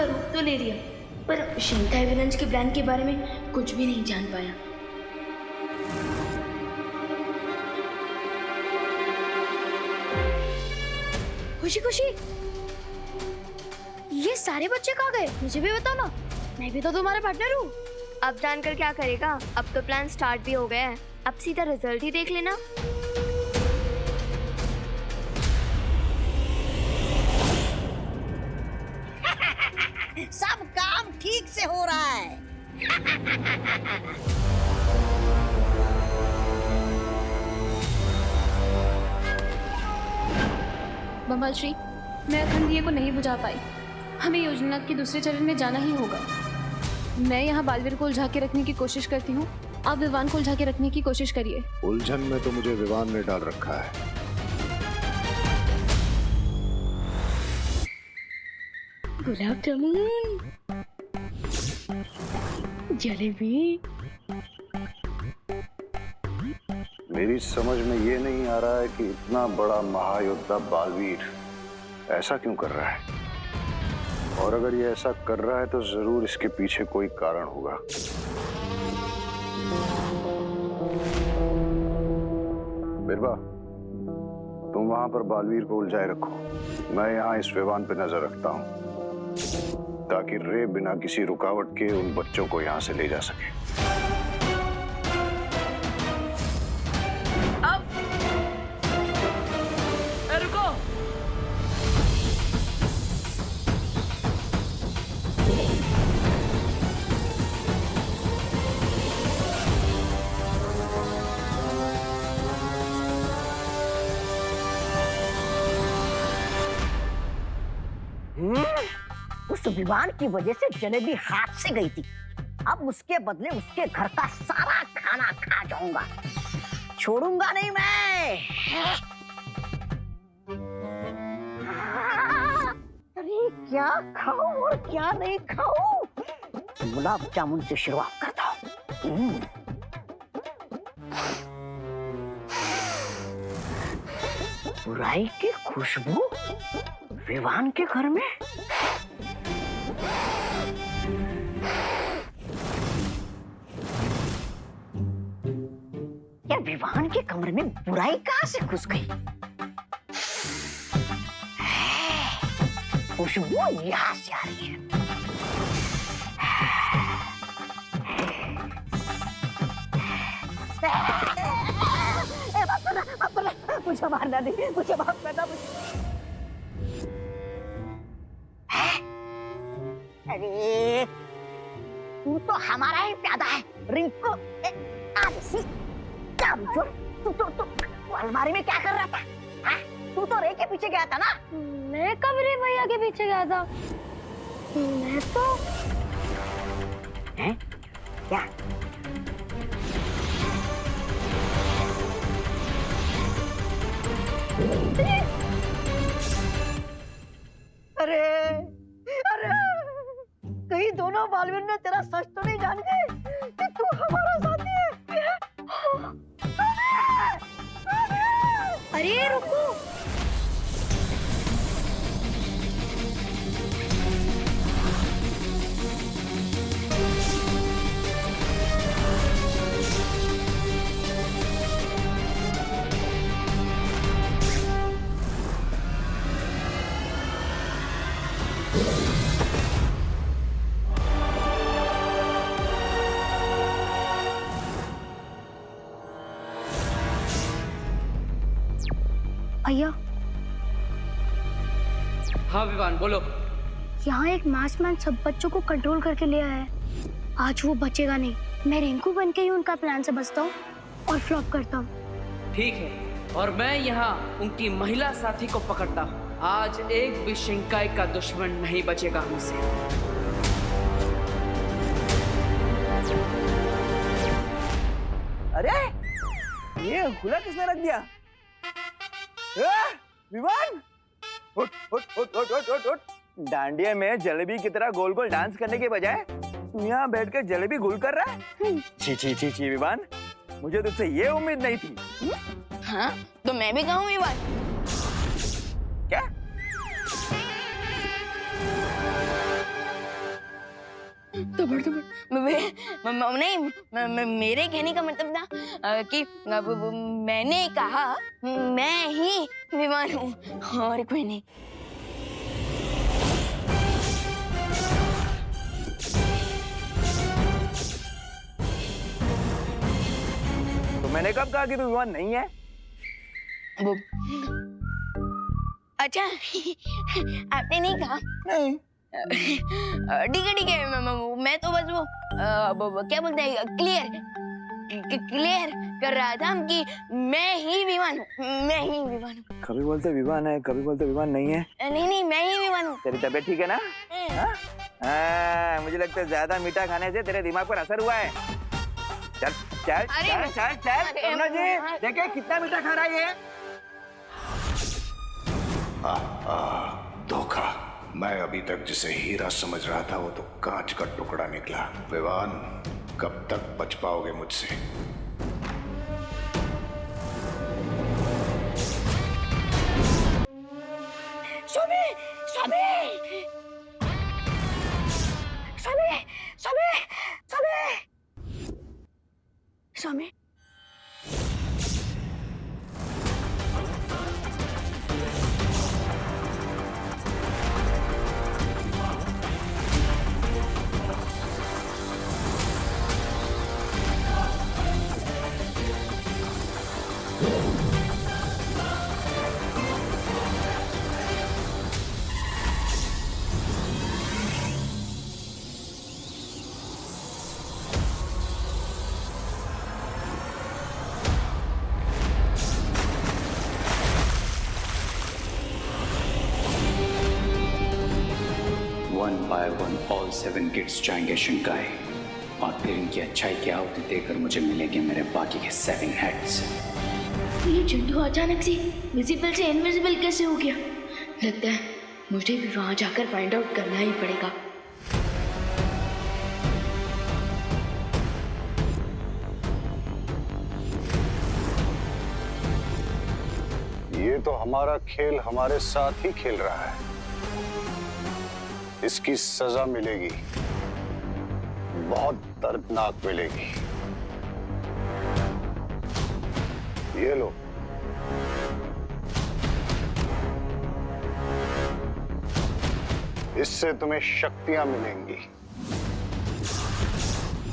रूप तो ले लिया, पर शिंकाई विलंज के प्लान के बारे में कुछ भी नहीं जान पाया। खुशी खुशी, ये सारे बच्चे कहाँ गए? मुझे भी बताओ ना, मैं भी तो तुम्हारा पार्टनर हूँ। अब जानकर क्या करेगा, अब तो प्लान स्टार्ट भी हो गया है, अब सीधा रिजल्ट ही देख लेना। सब काम ठीक से हो रहा है। बम्बल श्री, मैं अखंड दिए को नहीं बुझा पाई। हमें योजना के दूसरे चरण में जाना ही होगा। मैं यहाँ बालवीर को उलझा के रखने की कोशिश करती हूँ, आप विवान को उलझा के रखने की कोशिश करिए। उलझन में तो मुझे विवान ने डाल रखा है। गुलाब जामुन, जलेबी। मेरी समझ में ये नहीं आ रहा है कि इतना बड़ा महायोद्धा बालवीर ऐसा क्यों कर रहा है, और अगर ये ऐसा कर रहा है तो जरूर इसके पीछे कोई कारण होगा। बिरबा, तुम वहां पर बालवीर को उलझाए रखो, मैं यहाँ इस विवान पे नजर रखता हूँ, ताकि रे बिना किसी रुकावट के उन बच्चों को यहाँ से ले जा सके। रुको, उस विवान की वजह से जलेबी हाथ से गई थी, अब उसके बदले उसके घर का सारा खाना खा जाऊंगा, छोड़ूंगा नहीं मैं। अरे क्या खाऊं और क्या नहीं खाऊं? गुलाब जामुन से शुरुआत करता हूँ। बुराई की खुशबू विवान के घर में? क्या विवान के कमरे में बुराई कहां से घुस गई? खुशबू यहां से आ रही है। मुझे मारना नहीं, मुझे माफ करना। अरे तू तो हमारा ही प्यादा है रिंकू। तू अलमारी में क्या कर रहा था? हाँ? तू तो रे के पीछे गया था ना? मैं कब रे भैया के पीछे गया था? मैं तो है? क्या? अरे अरे, कहीं दोनों बालवीर ने तेरा सच तो नहीं जान गए कि तू हमारा साथी है? अरे रुको, भैया हाँ विवान बोलो। यहाँ एक मास्कमैन सब बच्चों को कंट्रोल करके ले आया है। आज वो बचेगा नहीं। मैं रिंकू बन के ही उनका प्लान से बचता हूँ और फ्लॉप करता हूँ। ठीक है, और मैं यहाँ उनकी महिला साथी को पकड़ता हूँ। आज एक भी शिंकाई का दुश्मन नहीं बचेगा हमसे। अरे ये खुला किसने रख दिया? विवान, उठ उठ उठ उठ उठ उठ उठ। डांडिया में जलेबी की तरह गोल गोल डांस करने के बजाय तू यहाँ बैठकर जलेबी गुल कर रहा है? छी छी छी छी विवान, मुझे तुझसे ये उम्मीद नहीं थी। हाँ तो मैं भी कहूँ विवान। क्या? नहीं, मेरे कहने का मतलब था कि मैंने कहा मैं ही विमान हूँ और कोई नहीं। तो मैंने कब कहा कि तू विमान नहीं है? वो अच्छा आपने नहीं कहा? ठीक है मैं तो बस वो क्या बोलते हैं क्लियर कर रहा था कि मैं ही विमान हूँ, मैं ही विमान हूँ। कभी बोलते विमान है, कभी बोलते विमान नहीं है। नहीं मैं ही विमान हूँ। तेरी तबीयत ठीक है ना? हाँ, मुझे लगता है ज्यादा मीठा खाने से तेरे दिमाग पर असर हुआ है। चल चल चल चल चल करुणा जी, देखे कितना मीठा खा रहा है ये। धोखा। मैं अभी तक जिसे हीरा समझ रहा था वो तो कांच का टुकड़ा निकला। विवान, कब तक बच पाओगे मुझसे? Swami Swami Swami Swami Swami Swami one by one all 7 kids जाएंगे शिंकाई, और फिर इनकी अच्छाई की आहुति देकर मुझे मिलेंगे मेरे बाकी के 7 हेड्स। ये चिंटू अचानक से विजिबल से इनविजिबल कैसे हो गया? लगता है मुझे भी वहां जाकर फाइंड आउट करना ही पड़ेगा। ये तो हमारा खेल हमारे साथ ही खेल रहा है। इसकी सजा मिलेगी, बहुत दर्दनाक मिलेगी। ये लो। इससे तुम्हें शक्तियां मिलेंगी।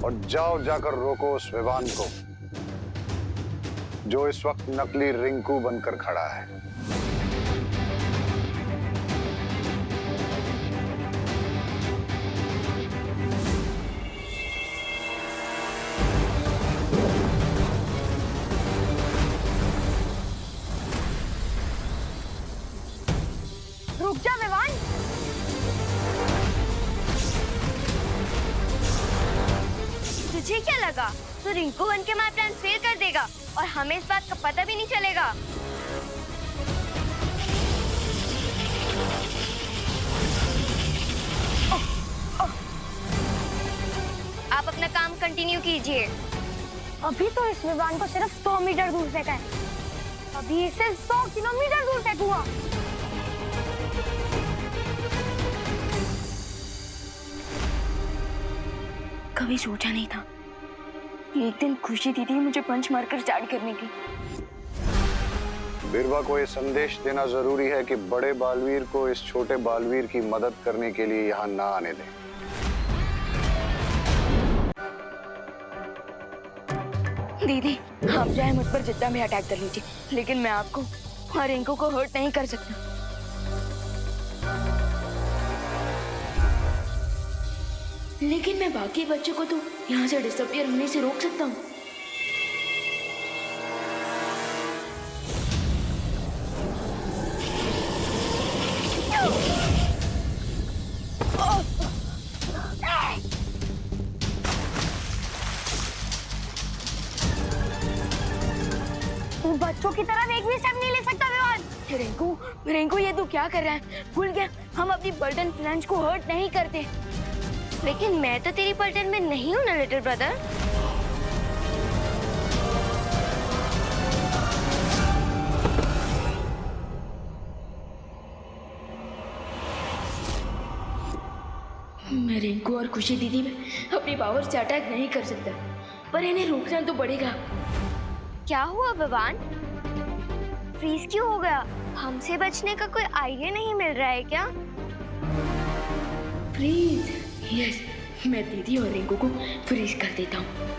और जाओ जाकर रोको उस विवान को जो इस वक्त नकली रिंकू बनकर खड़ा है। रुक जा विवान। तुझे क्या लगा तो रिंकू बन के हमारा प्लान फेल कर देगा और हमें इस बात का पता भी नहीं चलेगा? आप अपना काम कंटिन्यू कीजिए। अभी तो इस विमान को सिर्फ 100 मीटर दूर फेंका है, अभी इसे 100 किलोमीटर दूर फेंकूंगा। कभी सोचा नहीं था एक दिन खुशी दीदी मुझे पंच मारकर स्टार्ट करने की। बिरवा को यह संदेश देना जरूरी है कि बड़े बालवीर को इस छोटे बालवीर की मदद करने के लिए यहाँ ना आने दें। दीदी आप चाहे मुझ पर जितना भी अटैक कर लीजिए, लेकिन मैं आपको और रिंकू को हर्ट नहीं कर सकता। लेकिन मैं बाकी बच्चों को तो यहाँ से डिसअपियर होने से रोक सकता हूँ। बच्चों की तरह एक भी स्टेप नहीं ले सकता विवान। रिंकू ये तू क्या कर रहा है? भूल गया हम अपनी बर्टन फ्रेंड्स को हर्ट नहीं करते। लेकिन मैं तो तेरी पलटन में नहीं हूँ ना लिटिल ब्रदर। मैं रिंकू रिंकू और खुशी दीदी में अपनी पावर से अटैक नहीं कर सकता, पर इन्हें रोकना तो पड़ेगा। क्या हुआ विवान? फ्रीज क्यों हो गया? हमसे बचने का कोई आइडिया नहीं मिल रहा है क्या? फ्रीज? यस, मैं दीदी और रिंकू को फ्रीज कर देता हूँ।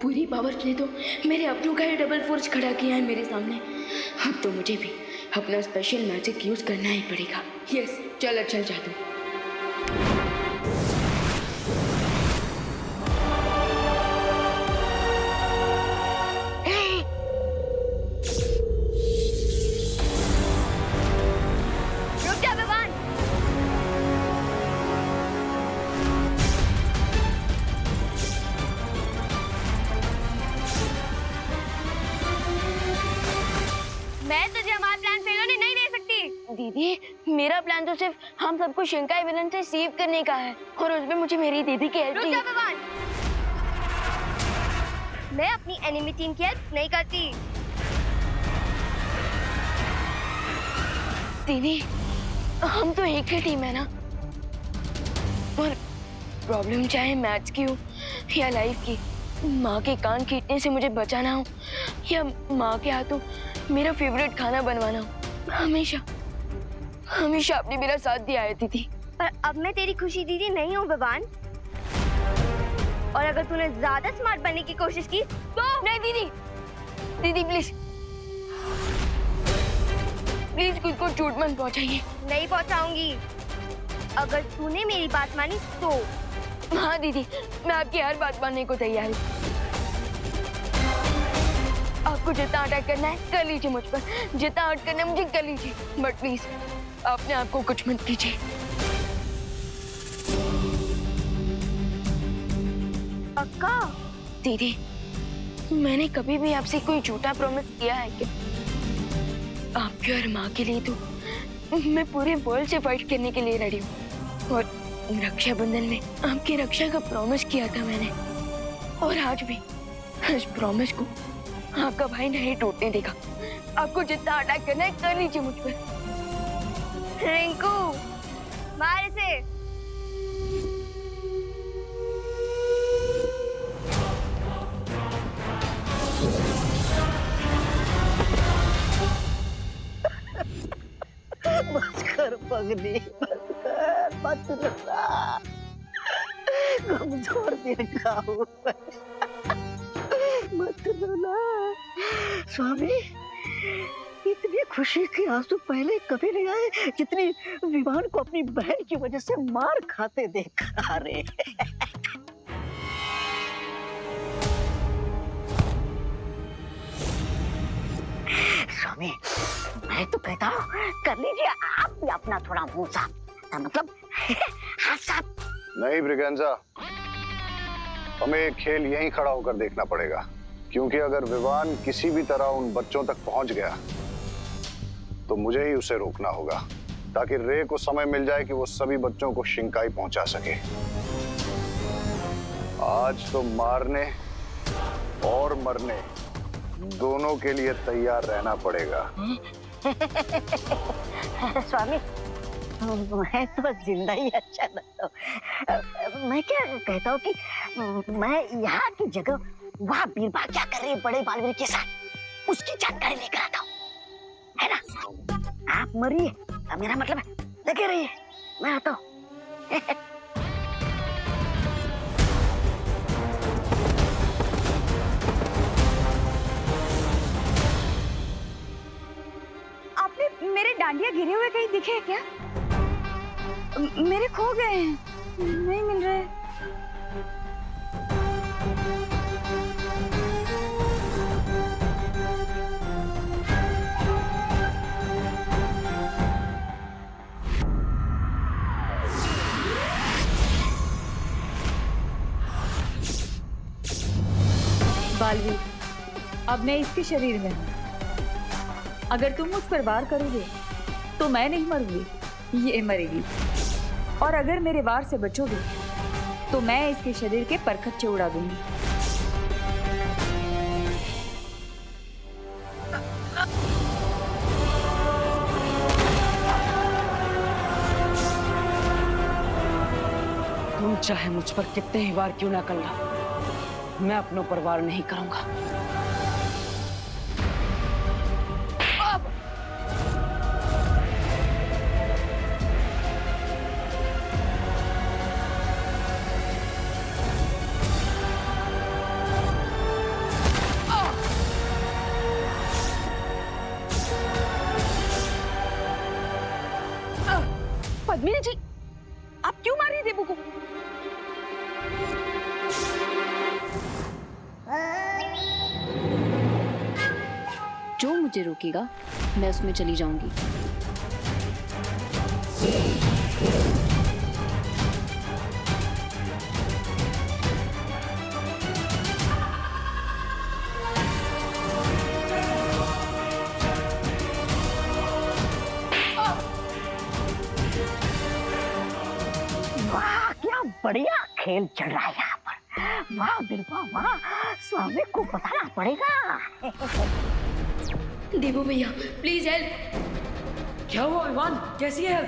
पूरी पावर ने तो मेरे अपनों का ही डबल फोर्स खड़ा किया है मेरे सामने। अब तो मुझे भी अपना स्पेशल मैजिक यूज करना ही पड़ेगा। यस, चल अच्छा जादू। रुक जा विवान। मैं तुझे हमारा प्लान फेल होने नहीं दे सकती। दीदी, मेरा प्लान तो सिर्फ हम सबको शिंकाई विलन से सेव करने का है, और उसमें मुझे मेरी दीदी की हेल्प रुक जा चाहिए। विवान। मैं अपनी एनिमी टीम की हेल्प नहीं करती। दीदी, हम तो एक ही टीम है ना, और प्रॉब्लम चाहे मैथ्स की हो या लाइफ की, माँ के कान खींचने से मुझे बचाना हो या माँ के हाथों मेरा फेवरेट खाना बनवाना हो, हमेशा हमेशा आपने मेरा साथ दिया है दीदी। पर अब मैं तेरी खुशी दीदी नहीं हूँ विवान, और अगर तूने ज्यादा स्मार्ट बनने की कोशिश की तो नहीं दीदी, दीदी प्लीज प्लीज खुद को चोट मत पहुंचाइए। नहीं पहुंचाऊंगी अगर तूने मेरी बात मानी तो। हाँ दीदी, मैं आपकी हर बात मानने को तैयार हूँ। आपको जितना अटैक करना है कर लीजिए मुझ पर, जितना हर्ट करना है मुझे कर लीजिए, बट प्लीज अपने आप को कुछ मत कीजिए। पक्का? दीदी, मैंने कभी भी आपसे कोई झूठा प्रॉमिस किया है क्या? आपके और माँ के लिए तो मैं पूरे वर्ल्ड से फाइट करने के लिए रेडी हूँ, और रक्षाबंधन में आपकी रक्षा का प्रॉमिस किया था मैंने, और आज भी इस प्रॉमिस को आपका भाई नहीं टूटने देगा। आपको जितना अटैक करना है कर लीजिए मुझ पर। रिंकू, मार इसे। बस कर पगली, मत रोना, कमजोर दिल का हूँ मत रोना। स्वामी, इतनी खुशी के आंसू पहले कभी नहीं आए जितनी विवान को अपनी बहन की वजह से मार खाते देखा रे। स्वामी, मैं तो कहता हूँ कर लीजिए आप भी अपना थोड़ा मुंह साफ, मतलब हाथ साफ। नहीं ब्रिगेंजा, हमें ये खेल यहीं खड़ा होकर देखना पड़ेगा, क्योंकि अगर विवान किसी भी तरह उन बच्चों तक पहुंच गया तो मुझे ही उसे रोकना होगा, ताकि रे को समय मिल जाए कि वो सभी बच्चों को शिंकाई पहुंचा सके। आज तो मारने और मरने दोनों के लिए तैयार रहना पड़ेगा। स्वामी, मैं तो जिंदा ही अच्छा लगता हूँ। मैं क्या कहता हूँ कि मैं यहाँ की जगह वहाँ बीरबल क्या कर रही है बड़े बालवीर के साथ, उसकी जानकारी लेकर आता हूँ, है ना? आप मरिए, मेरा मतलब लगे रहिए, मैं आता हूँ। आपने मेरे डांडिया गिरे हुए कहीं दिखे हैं क्या? मेरे खो गए हैं, नहीं मिल रहे। बालवीर, अब मैं इसके शरीर में हूँ। अगर तुम मुझ पर वार करोगे तो मैं नहीं मरूंगी, ये मरेगी। और अगर मेरे वार से बचोगे तो मैं इसके शरीर के परखच्चे उड़ा दूंगी। तुम चाहे मुझ पर कितने ही वार क्यों ना कर लो, मैं अपनों पर वार नहीं करूंगा। पद्मिनी जी, आप क्यों मार रही देबू को? जो मुझे रोकेगा मैं उसमें चली जाऊंगी। वाह, क्या बढ़िया खेल चल रहा है यहाँ पर। वाह बिरबा वाह, स्वामी को बताना पड़ेगा। देबू भैया प्लीज हेल्प। क्या हुआ विवान, कैसी है?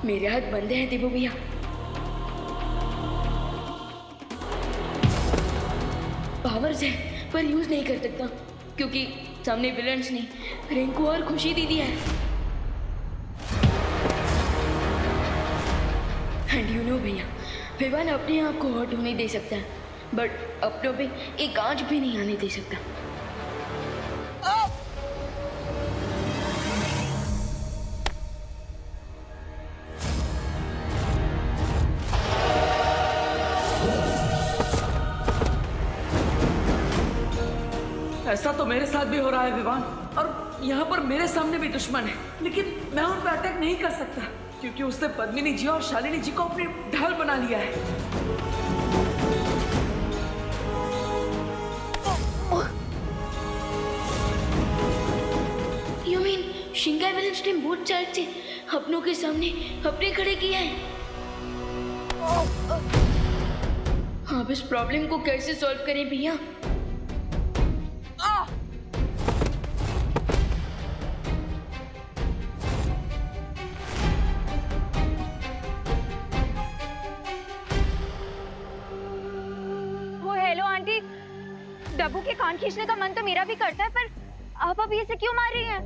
मेरे हाथ बंधे हैं देबू भैया। पावर्स है पर यूज नहीं कर सकता क्योंकि सामने विलन्स ने रिंकू और खुशी दीदी है। एंड यू नो भैया, विवान अपने आप को हर्ट होने दे सकता है बट अपनों पे एक आंच भी नहीं आने दे सकता। ऐसा तो मेरे साथ भी हो रहा है विवान, और यहाँ पर मेरे सामने भी दुश्मन है, लेकिन मैं उन पर अटैक नहीं कर सकता क्योंकि उसने पद्मिनी जी और शालिनी जी को अपनी ढाल बना लिया है। यू मीन शिंगाई विलन्स ने बोथ साइड से अपनों के सामने अपने खड़े किया है। आप इस प्रॉब्लम को कैसे सॉल्व करें भैया? डब्बू के कान खींचने का मन तो मेरा भी करता है, पर आप अभी इसे क्यों मार रही हैं?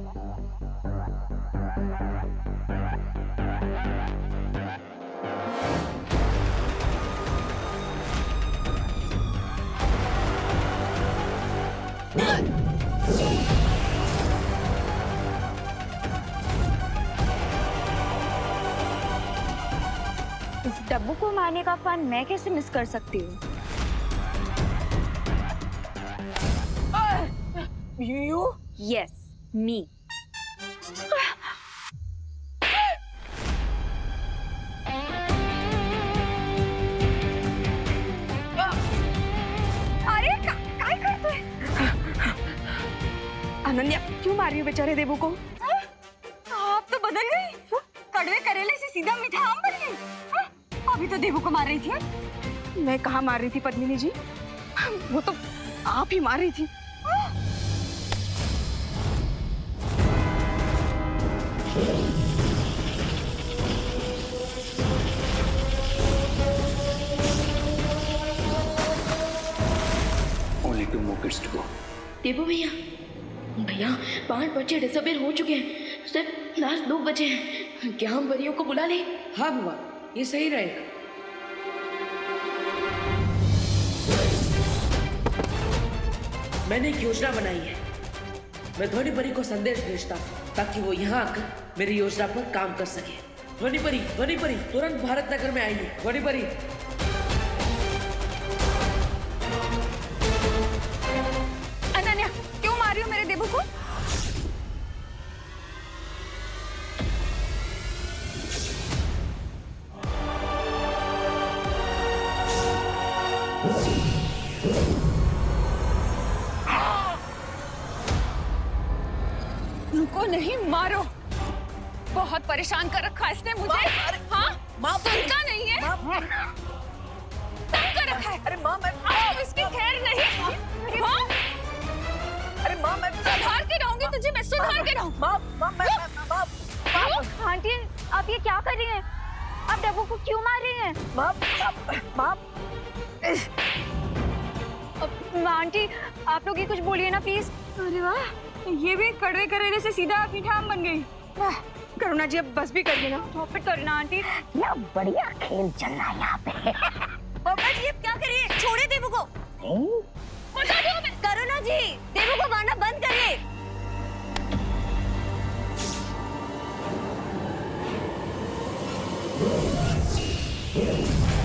इस डब्बू को मारने का फन मैं कैसे मिस कर सकती हूँ? You? Yes, me. अरे काय करतोय? अनन्या क्यों मार रही हो बेचारे देवू को? आप तो बदल गई। कड़वे करेले से सीधा मीठा आम बन गई। अभी तो देवू को मार रही थी। मैं कहाँ मार रही थी पद्मिनी जी? वो तो आप ही मार रही थी। Only 2 more kids to go. देवू भैया, भैया 5 बच्चे डिसअपीयर हो चुके हैं, सिर्फ लास्ट 2 बचे हैं। क्या हम परियों को बुला लें? हाँ विवान, ये सही रहेगा। मैंने एक योजना बनाई है। मैं ध्वनि परी को संदेश भेजता हूँ ताकि वो यहाँ आकर मेरी योजना पर काम कर सके। ध्वनि परी तुरंत भारत नगर में आइए। ध्वनि परी। अनन्या क्यों मार रही हो मेरे देवू को? उनको नहीं मारो। बहुत परेशान कर रखा है इसने मुझे। हाँ सुनता नहीं है, तंग कर रखा है। अरे माँ मैं इसकी खैर नहीं। हाँ अरे माँ मैं सुधार के रहूंगी तुझे, मैं सुधार के रहूंगी। आंटी आप ये क्या कर रही हैं? आप डब्बू को क्यों मार रही हैं? आंटी आप लोग ये कुछ बोलिए ना प्लीज। अरे वाह, ये भी कड़वे करेले से सीधा मीठा आम बन गई। करुणा जी अब बस भी करिए ना। Stop it Karuna aunty. क्या बढ़िया खेल चल रहा है यहाँ पे। पापा जी अब क्या करिए? छोड़े देवू को। बता दो हमें। करुणा जी देवू को मारना बंद करिए। नहीं